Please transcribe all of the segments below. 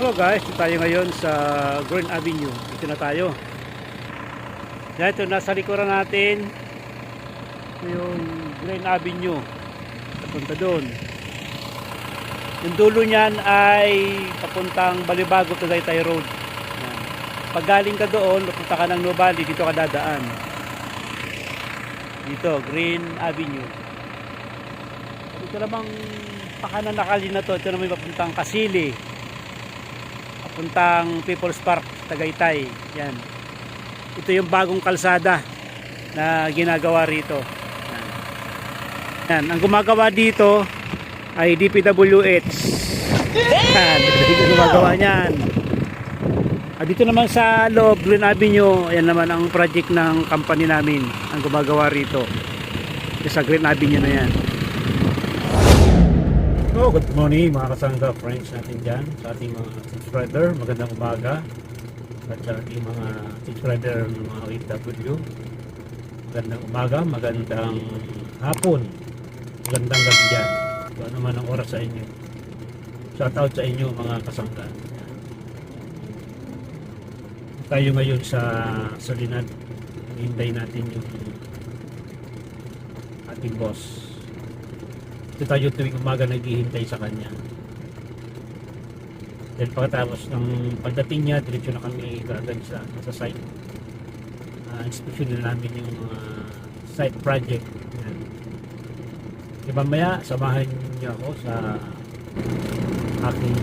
Hello guys, ito tayo ngayon sa Green Avenue. Dito na tayo. Yan, ito nasa likuran natin. Ito yung Green Avenue. Papunta doon. Yung dulo niyan ay papuntang Balibago to Taytay Road. Yan. Pag galing ka doon, papunta ka ng Nuvali, dito ka dadaan. Dito, Green Avenue. Ito namang pakanan na kali na to. Ito naman papuntang Kasili. Papuntang People's Park, Tagaytay. Yan. Ito yung bagong kalsada na ginagawa rito. Yan. Yan. Ang gumagawa dito ay DPWH. Yan. Ito yung gumagawa niyan. At dito naman sa loob, Green Avenue, ayan naman ang project ng company namin ang gumagawa rito. Sa Green Avenue na yan. So, good morning mga kasangga friends natin dyan sa ating mga subscriber. Magandang umaga at sa ating mga subscriber ng mga OFW. Magandang umaga, magandang hapon, magandang gabi dyan. So, ano man ang oras sa inyo. Shout out sa inyo mga kasangga. Tayo ngayon sa Solinad. Hintay natin yung ating boss. Ito tayo tuwing umaga naghihintay sa kanya. Dahil pagkatapos ng pagdating niya, diretso na kami gagawin sa site. Inspection na namin yung site project. Yan. Mamaya, samahan niyo ako sa aking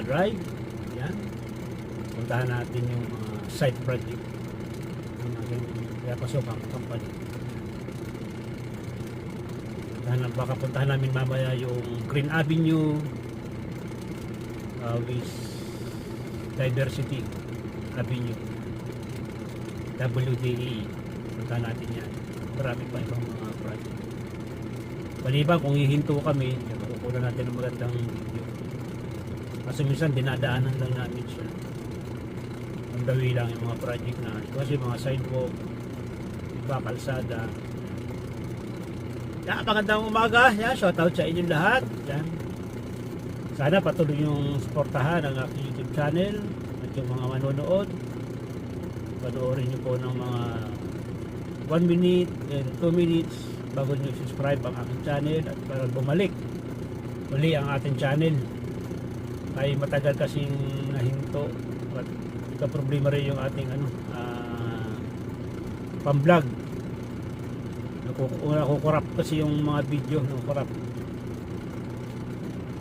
drive. Yan. Puntahan natin yung site project ng aking pinapasokang company. Baka puntahan namin mamaya yung Green Avenue with Diversity Avenue, WDE. Puntahan natin yan. Marami pa ibang mga project. Maliban kung hihinto kami, makukuha natin ng magandang video. Kasi minsan dinadaanan lang namin siya. Ang dawi lang yung mga project na kasi mga sidewalk, iba kalsada. Yan, magandang umaga. Yan, shoutout sa inyong lahat. Yan. Sana patuloy yung suportahan ang aking YouTube channel at yung mga manonood. Panoorin nyo po ng mga 1 minute and 2 minutes bago nyo subscribe ang aking channel at para bumalik uli ang ating channel. Ay matagal kasing nahinto at ikaproblema rin yung ating pang-vlog. Nakukurap kasi yung mga video, nakukurap.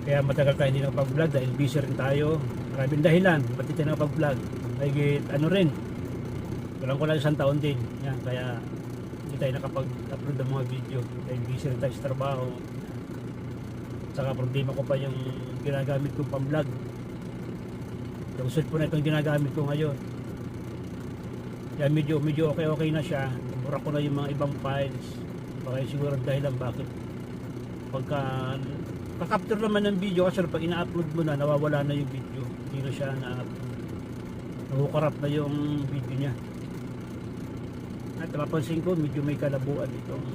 Kaya matagal tayo hindi nakapag-vlog dahil busy rin tayo. Maraming dahilan ba't hindi tayo nakapag-vlog. Rin kulang isang taon din yan, kaya hindi tayo nakapag-upload ng mga video dahil busy rin tayo sa trabaho. Saka problema ko pa yung ginagamit kong pang-vlog. Yung cellphone na itong ginagamit ko ngayon, kaya medyo okay na siya. Mura ko na yung mga ibang files. Baka siguro dahilan bakit pagka kakapture naman ng video, kasi pag ina-upload mo na nawawala na yung video, hindi na siya nakukurap na yung video niya. At mapansin ko medyo may kalabuan itong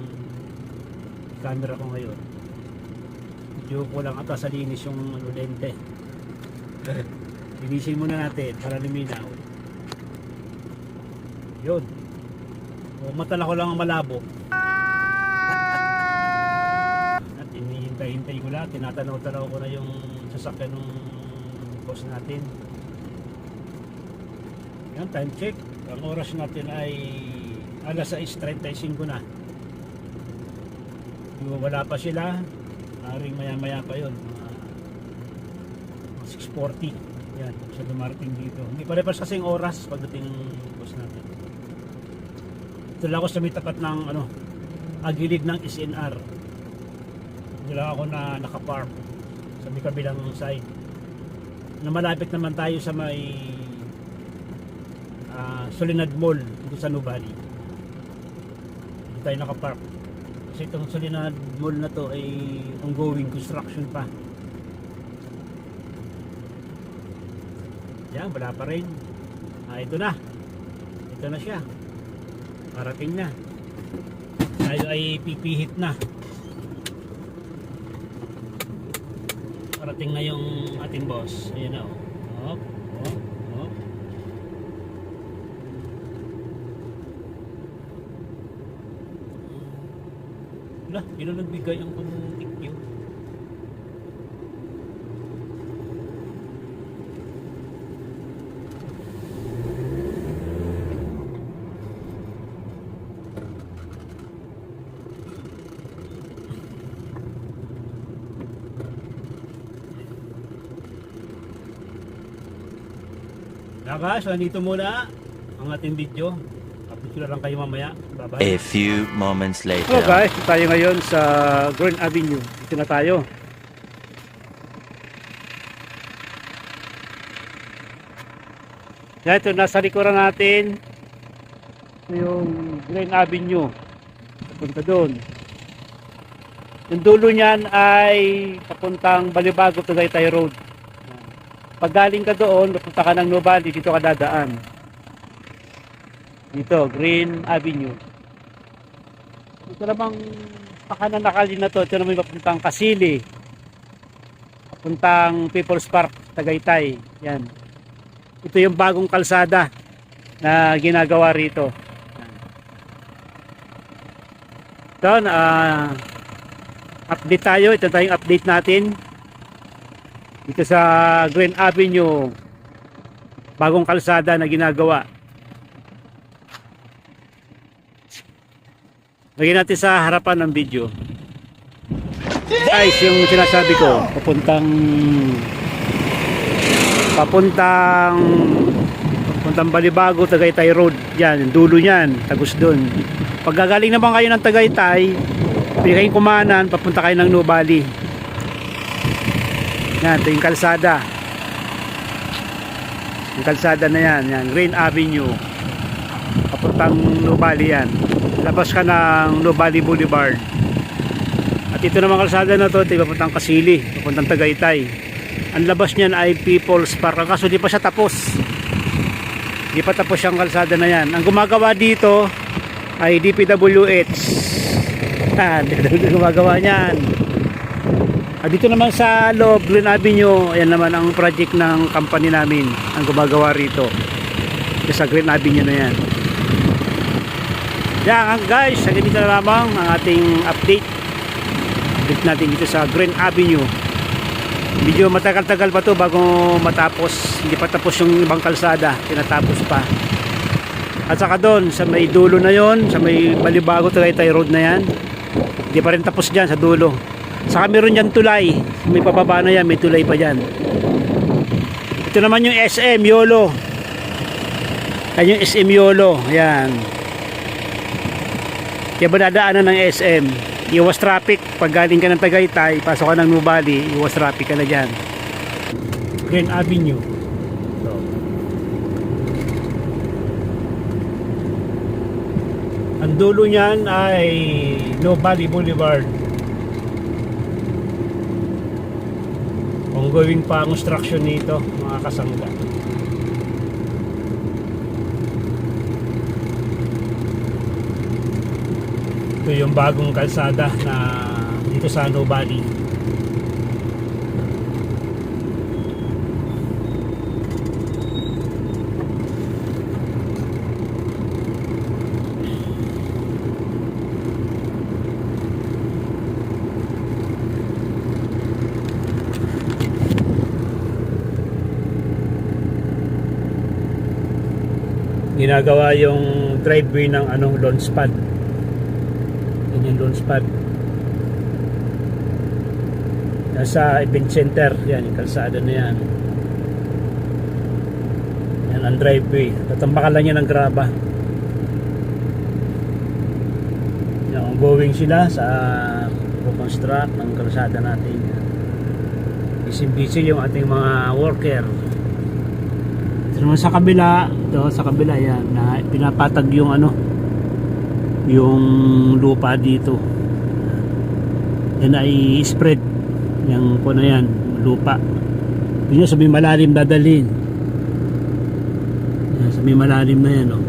camera ko ngayon. Medyo kulang ata sa linis yung lente. Linisin muna natin para luminaw. Yun. O matala ko lang ang malabo. At hinihintay-hintay ko lang. Tinatanaw-tanaw ko na yung sasakyan ng boss natin. Yan, time check. Ang oras natin ay alas 6:35 na. Wala pa sila. Maring maya-maya pa yun. 6:40. Yan, siya dumarating dito. Hindi pare-pares kasing oras pagdating ng boss natin. Ito lang ako sa may tapat ng agilid ng SNR. Ito lang ako na nakapark sa may kabilang side. Na malapit naman tayo sa may Solinad Mall dito sa Nuvali. Dito tayo nakapark. Kasi itong Solinad Mall na to ay ongoing construction pa. Yan, wala pa rin. Ito na. Ito na siya. Parating na. Tayo ay pipihit na. Parating na yung ating boss. Ayan na. Hop, hop, hop. Wala, yun ang nagbigay ang pamutik yun. Guys, nandito muna ang ating video. Update ko na lang kayo mamaya. Bye-bye. A few moments later. Hello guys, tayo ngayon sa Green Avenue. Dito na tayo. Yan, ito nasa likuran natin. Ito yung Green Avenue. Punta doon. Yung dulo niyan ay papuntang Balibago, Tagaytay Road. Pag galing ka doon, papunta ka ng Nuvali, dito ka dadaan. Dito, Green Avenue. Ito namang pakanan na kali na to, ito naman papuntang Kasili. Papuntang People's Park, Tagaytay. Yan. Ito yung bagong kalsada na ginagawa rito. Ito, update tayo. Ito tayong update natin. Dito sa Green Avenue, bagong kalsada na ginagawa. Lagyan natin sa harapan ng video. Guys, yung sinasabi ko, papuntang Balibago, Tagaytay Road. Yan, yung dulo niyan, tagos doon. Pag gagaling naman kayo ng Tagaytay, pili kayong kumanan, papunta kayo ng Nuvali. Yan, ito yung kalsada. Yung kalsada na yan, yan, Green Avenue. Papuntang Nuvali yan. Labas ka ng Nuvali Boulevard. At ito naman kalsada na to, ito yung papuntang Kasili, papuntang Tagaytay. Ang labas niyan ay People's Park. Kaso di pa siya tapos. Di pa tapos yung kalsada na yan. Ang gumagawa dito ay DPWH. DPWH gumagawa niyan. At dito naman sa loob, Green Avenue, ayan naman ang project ng company namin ang gumagawa rito. Ito sa Green Avenue na yan. Yan guys, hanggang dito na lamang ang ating update. Update natin dito sa Green Avenue. Medyo matagal-tagal pa to bago matapos. Hindi pa tapos yung ibang kalsada, tinatapos pa. At saka doon, sa may dulo na yon, sa may Balibago, Tagaytay Road na yan, hindi pa rin tapos dyan sa dulo. Saka meron dyan tulay. May pababa na yan, may tulay pa dyan. Ito naman yung SM Yolo. Yan yung SM Yolo. Ayan. Kaya ba dadaanan ng SM? Iwas traffic. Pag galing ka ng Tagaytay, pasok ka ng Nuvali, iwas traffic ka na dyan. Green Avenue. So. Ang dulo niyan ay Nuvali Boulevard. Ongoing pa ang construction nito, mga kasangga. Ito yung bagong kalsada na dito sa Nuvali. Ginagawa yung driveway ng launch pad. Yan yung launch pad. Nasa event center, yan yung kalsada na yan. Yan ang driveway. Tatambakan lang yan ng graba. Yan, ongoing sila sa construct ng kalsada natin. Busy yung ating mga worker. Naman sa kabila, ito sa kabila yan na pinapatag yung yung lupa dito. Yan ay spread yung na yan, lupa. Yun sa may malalim dadalhin. Yan, sa may malalim na yan, oh.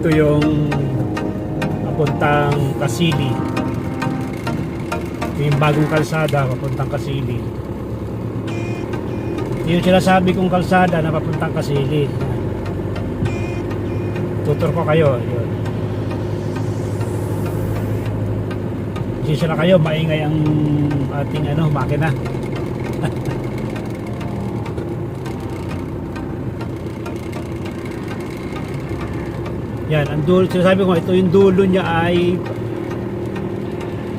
Ito yung papuntang Kasili. Ito yung bagong kalsada papuntang Kasili. Ito yung sinasabi kong kalsada na papuntang Kasili. Tutur ko kayo. Yun. Sisya na kayo, maingay ang ating makina. Yan, ang dulo, sinasabi ko, ito yung dulo niya ay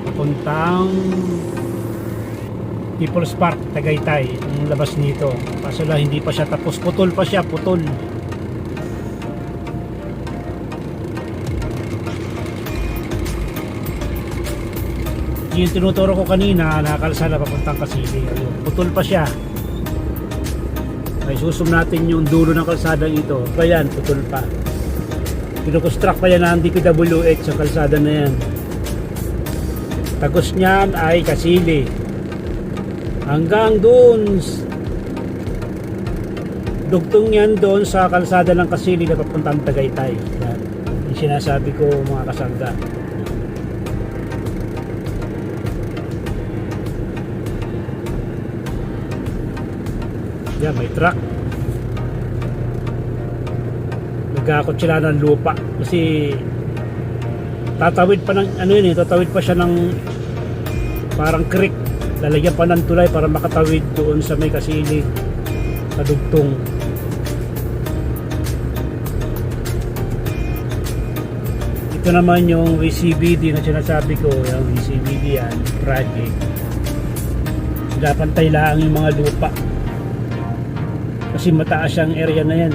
papuntang People's Park, Tagaytay, ang labas nito. Kaso lang, hindi pa siya tapos, putol pa siya, putol. Yung tinuturo ko kanina, nakakalsada papuntang Kasili. Putol pa siya. Ay susum natin yung dulo ng kalsadang ito. Ayan, putol pa. Kinukonstruct pa yan ng DPWH sa kalsada na yan. Tagos niyan ay Kasili. Hanggang doon, dugtong yan doon sa kalsada ng Kasili na papuntang Tagaytay. Yan. Yung sinasabi ko mga kasangga. Yan, may truck. Nagkakot sila ng lupa kasi tatawid pa ng tatawid pa siya ng parang creek. Lalagyan pa ng tulay para makatawid doon sa may Kasili sa dugtong. Ito naman yung VCBD na sinasabi ko, yung VCBD yan, project. Pinapantay lang yung mga lupa. Kasi mataas ang area na yan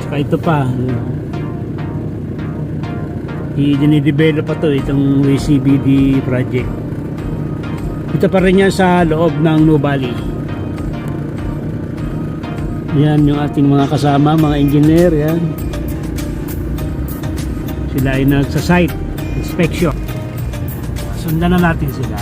Saka ito pa i-develop pa to itong VCBD project. Ito pa rin yan sa loob ng Nuvali. Yan yung ating mga kasama, mga engineer. Yan, sila ay nagsa-site inspection. Sundan na natin sila.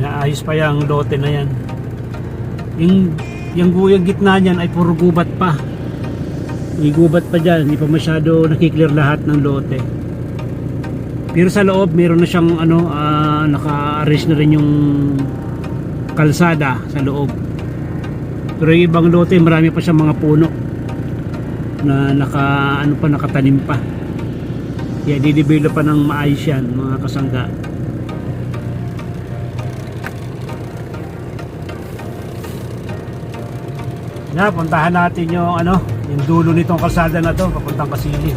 Inaayos pa yung lote na yan. Yung gitna niyan ay puro gubat pa. May gubat pa dyan. Hindi pa masyado nakiklear lahat ng lote. Pero sa loob meron na siyang naka-arrange na rin yung kalsada sa loob. Pero yung ibang lote marami pa siyang mga puno na nakatanim pa. Kaya di-develop pa ng maayos yan mga kasangga. Na, puntahan natin yung yung dulo nitong kalsada na to papuntang Kasili.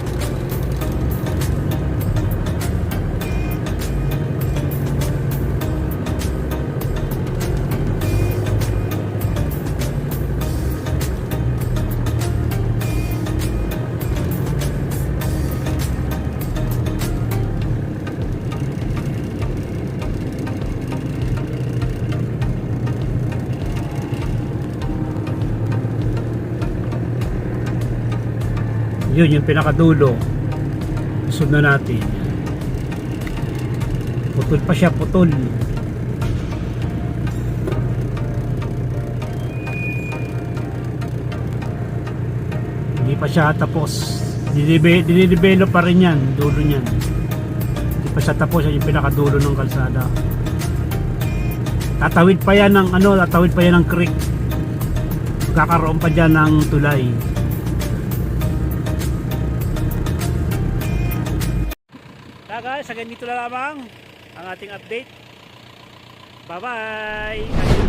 Yun yung pinakadulo. Sunod na natin. Putol pa siya, putol. Hindi pa siya tapos. Dinidevelop pa rin yan, dulo niyan. Hindi pa siya tapos, yung pinakadulo ng kalsada. Tatawid pa yan ng creek. Kakaroon pa dyan ng tulay. Guys, hanggang dito na lamang ang ating update. Bye bye.